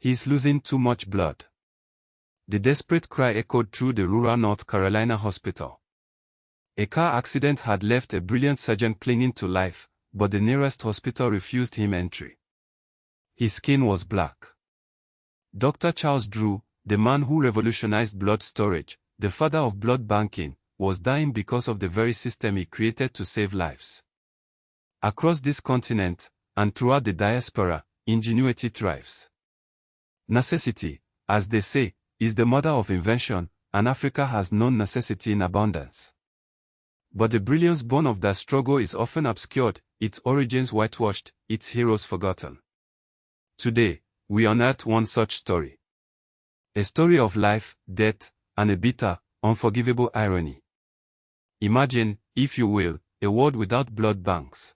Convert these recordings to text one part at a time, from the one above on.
He's losing too much blood. The desperate cry echoed through the rural North Carolina hospital. A car accident had left a brilliant surgeon clinging to life, but the nearest hospital refused him entry. His skin was black. Dr. Charles Drew, the man who revolutionized blood storage, the father of blood banking, was dying because of the very system he created to save lives. Across this continent, and throughout the diaspora, ingenuity thrives. Necessity, as they say, is the mother of invention, and Africa has known necessity in abundance. But the brilliance born of that struggle is often obscured, its origins whitewashed, its heroes forgotten. Today, we unearth one such story. A story of life, death, and a bitter, unforgivable irony. Imagine, if you will, a world without blood banks.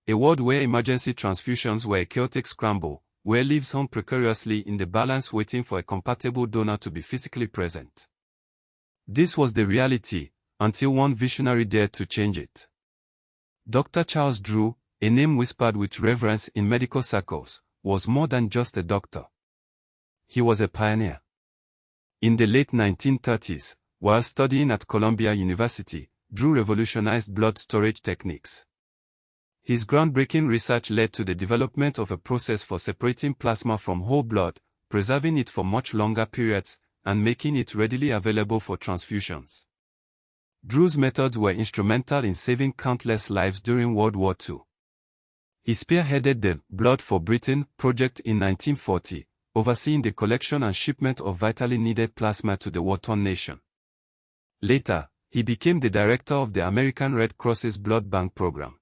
A world where emergency transfusions were a chaotic scramble, where lives hung precariously in the balance waiting for a compatible donor to be physically present. This was the reality, until one visionary dared to change it. Dr. Charles Drew, a name whispered with reverence in medical circles, was more than just a doctor. He was a pioneer. In the late 1930s, while studying at Columbia University, Drew revolutionized blood storage techniques. His groundbreaking research led to the development of a process for separating plasma from whole blood, preserving it for much longer periods, and making it readily available for transfusions. Drew's methods were instrumental in saving countless lives during World War II. He spearheaded the Blood for Britain project in 1940, overseeing the collection and shipment of vitally needed plasma to the war-torn nation. Later, he became the director of the American Red Cross's blood bank program.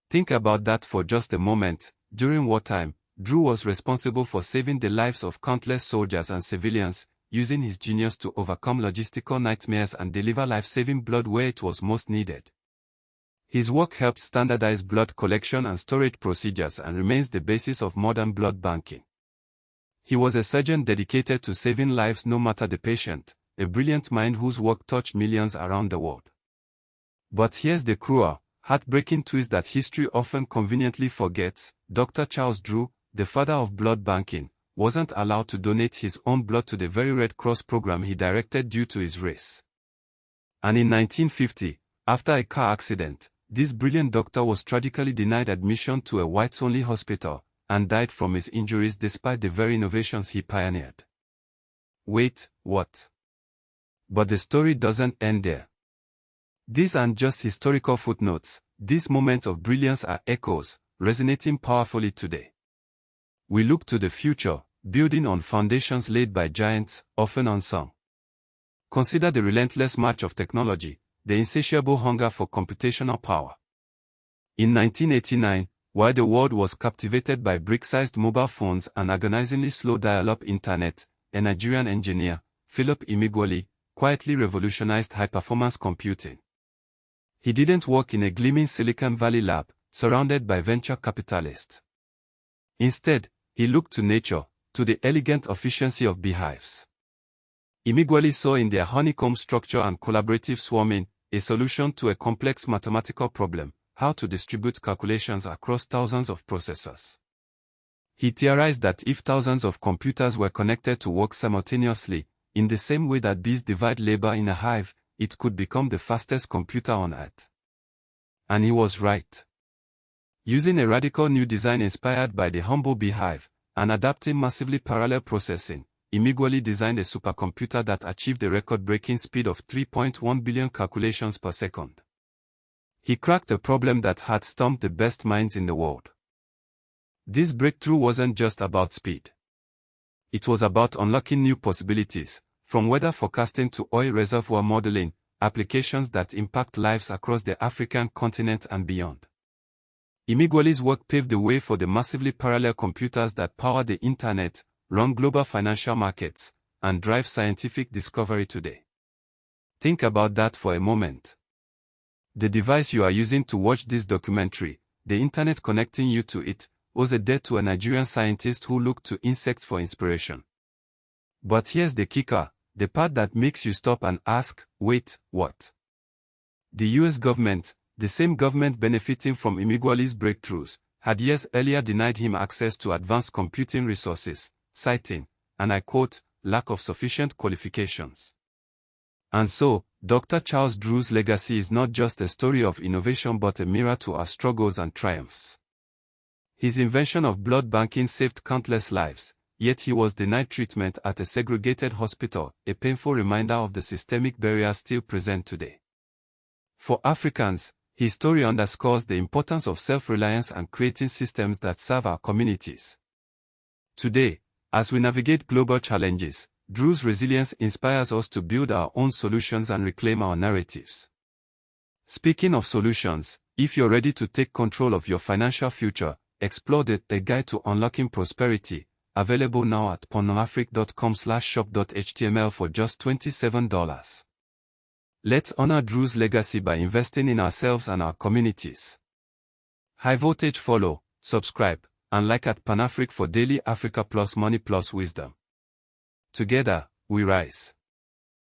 Think about that for just a moment. During wartime, Drew was responsible for saving the lives of countless soldiers and civilians, using his genius to overcome logistical nightmares and deliver life-saving blood where it was most needed. His work helped standardize blood collection and storage procedures and remains the basis of modern blood banking. He was a surgeon dedicated to saving lives no matter the patient, a brilliant mind whose work touched millions around the world. But here's the cruel, heartbreaking twist that history often conveniently forgets. Dr. Charles Drew, the father of blood banking, wasn't allowed to donate his own blood to the very Red Cross program he directed due to his race. And in 1950, after a car accident, this brilliant doctor was tragically denied admission to a whites-only hospital, and died from his injuries despite the very innovations he pioneered. Wait, what? But the story doesn't end there. These aren't just historical footnotes, these moments of brilliance are echoes, resonating powerfully today. We look to the future, building on foundations laid by giants, often unsung. Consider the relentless march of technology, the insatiable hunger for computational power. In 1989, while the world was captivated by brick-sized mobile phones and agonizingly slow dial-up internet, a Nigerian engineer, Philip Emeagwali, quietly revolutionized high-performance computing. He didn't work in a gleaming Silicon Valley lab, surrounded by venture capitalists. Instead, he looked to nature, to the elegant efficiency of beehives. Emeagwali saw in their honeycomb structure and collaborative swarming a solution to a complex mathematical problem: how to distribute calculations across thousands of processors. He theorized that if thousands of computers were connected to work simultaneously, in the same way that bees divide labor in a hive, it could become the fastest computer on Earth. And he was right. Using a radical new design inspired by the humble beehive, and adapting massively parallel processing, Emeagwali designed a supercomputer that achieved a record-breaking speed of 3.1 billion calculations per second. He cracked a problem that had stumped the best minds in the world. This breakthrough wasn't just about speed. It was about unlocking new possibilities, from weather forecasting to oil reservoir modeling, applications that impact lives across the African continent and beyond. Emeagwali's work paved the way for the massively parallel computers that power the internet, run global financial markets, and drive scientific discovery today. Think about that for a moment. The device you are using to watch this documentary, the internet connecting you to it, owes a debt to a Nigerian scientist who looked to insects for inspiration. But here's the kicker, the part that makes you stop and ask, wait, what? The US government, the same government benefiting from Emeagwali's breakthroughs, had years earlier denied him access to advanced computing resources, citing, and I quote, lack of sufficient qualifications. And so, Dr. Charles Drew's legacy is not just a story of innovation but a mirror to our struggles and triumphs. His invention of blood banking saved countless lives, yet he was denied treatment at a segregated hospital, a painful reminder of the systemic barriers still present today. For Africans, his story underscores the importance of self-reliance and creating systems that serve our communities. Today, as we navigate global challenges, Drew's resilience inspires us to build our own solutions and reclaim our narratives. Speaking of solutions, if you're ready to take control of your financial future, explore the Guide to Unlocking Prosperity, available now at pornoafric.com/shop.html for just $27. Let's honor Drew's legacy by investing in ourselves and our communities. High Voltage follow, subscribe, and like at Pan Afric for daily Africa Plus Money Plus Wisdom. Together, we rise.